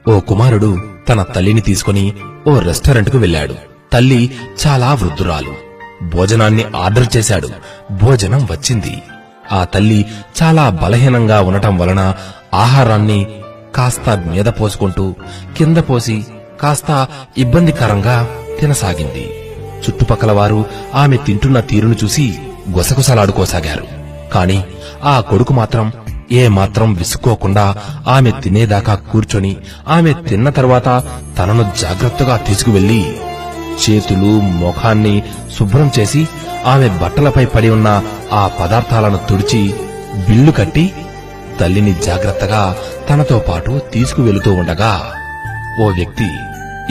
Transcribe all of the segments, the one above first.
ఓ కుమారుడు తన తల్లిని తీసుకుని ఓ రెస్టారెంట్కు వెళ్ళాడు. తల్లి చాలా వృద్ధురాలు. భోజనాన్ని ఆర్డర్ చేశాడు. భోజనం వచ్చింది. ఆ తల్లి చాలా బలహీనంగా ఉండటం వలన ఆహారాన్ని కాస్త మీద పోసుకుంటూ కింద పోసి కాస్త ఇబ్బందికరంగా తినసాగింది. చుట్టుపక్కల వారు ఆమె తింటున్న తీరును చూసి గుసగుసలాడుకోసాగారు. కాని ఆ కొడుకు మాత్రం ఏమాత్రం విసుక్కోకుండా ఆమె తినేదాకా కూర్చొని ఆమె తిన్న తర్వాత తనను జాగ్రత్తగా తీసుకువెళ్లి చేతులు ముఖాన్ని శుభ్రం చేసి ఆమె బట్టలపై పడి ఉన్న ఆ పదార్థాలను తుడిచి బిల్లు కట్టి తల్లిని జాగ్రత్తగా తనతో పాటు తీసుకువెళుతూ ఉండగా ఓ వ్యక్తి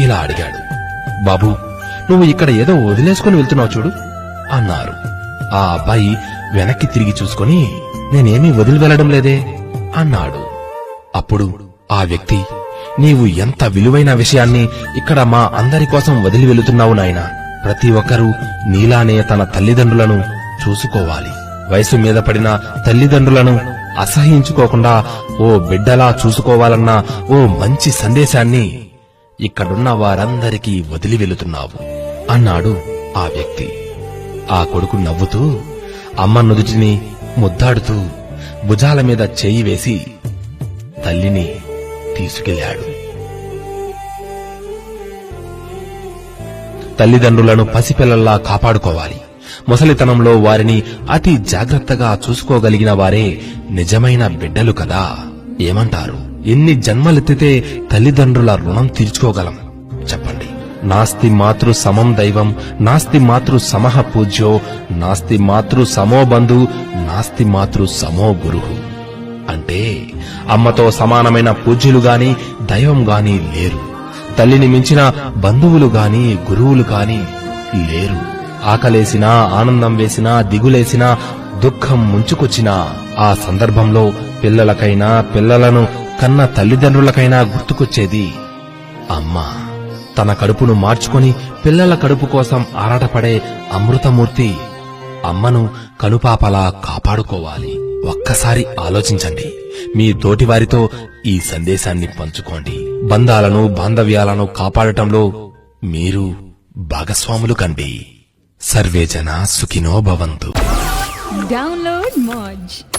ఇలా అడిగాడు, బాబూ, నువ్వు ఇక్కడ ఏదో వదిలేసుకుని వెళ్తున్నావు చూడు అన్నారు. ఆ అబ్బాయి వెనక్కి తిరిగి చూసుకుని నేనేమీ వదిలి వెళ్లడం లేదే అన్నాడు. అప్పుడు ఆ వ్యక్తి, నీవు ఎంత విలువైన విషయాన్ని ఇక్కడ మా అందరి కోసం వదిలి వెళుతున్నావు నాయనా. ప్రతి ఒక్కరూ నీలానే తన తల్లిదండ్రులను చూసుకోవాలి. వయసు మీద పడిన తల్లిదండ్రులను అసహించుకోకుండా ఓ బిడ్డలా చూసుకోవాలన్న ఓ మంచి సందేశాన్ని ఇక్కడున్న వారందరికీ వదిలి వెళుతున్నావు అన్నాడు ఆ వ్యక్తి. ఆ కొడుకు నవ్వుతూ అమ్మ నుదుటిని ముద్దాడుతూ భుజాల మీద చేయి వేసి తల్లిని తీసుకెళ్లాడు. తల్లిదండ్రులను పసిపిల్లల్లా కాపాడుకోవాలి. ముసలితనంలో వారిని అతి జాగ్రత్తగా చూసుకోగలిగిన వారే నిజమైన బిడ్డలు కదా. ఏమంటారు? ఎన్ని జన్మలెత్తితే తల్లిదండ్రుల రుణం తీర్చుకోగలం చెప్పండి? నాస్తి మాతృ సమం దైవం, నాస్తి మాతృ సమః పూజ్యో, నాస్తి మాతృ సమో బంధు, నాస్తి మాతృ సమో గురుః. అంటే అమ్మతో సమానమైన పూజ్యులు గాని దైవం గాని లేరు. తల్లిని మించిన బంధువులు గాని గురువులు గాని లేరు. ఆకలేసినా, ఆనందం వేసినా, దిగులేసినా, దుఃఖం ముంచుకొచ్చినా ఆ సందర్భంలో పిల్లలకైనా పిల్లలను కన్న తల్లిదండ్రులకైనా గుర్తుకొచ్చేది అమ్మ. తన కడుపును మార్చుకొని పిల్లల కడుపు కోసం ఆరాటపడే అమృతమూర్తి అమ్మను కనుపాపలా కాపాడుకోవాలి. ఒక్కసారి ఆలోచించండి. మీ తోటివారితో ఈ సందేశాన్ని పంచుకోండి. బంధాలను, బాంధవ్యాలను కాపాడటంలో మీరు భాగస్వాములు కండి. సర్వే జన సుఖినో భవంతు. Download Moj.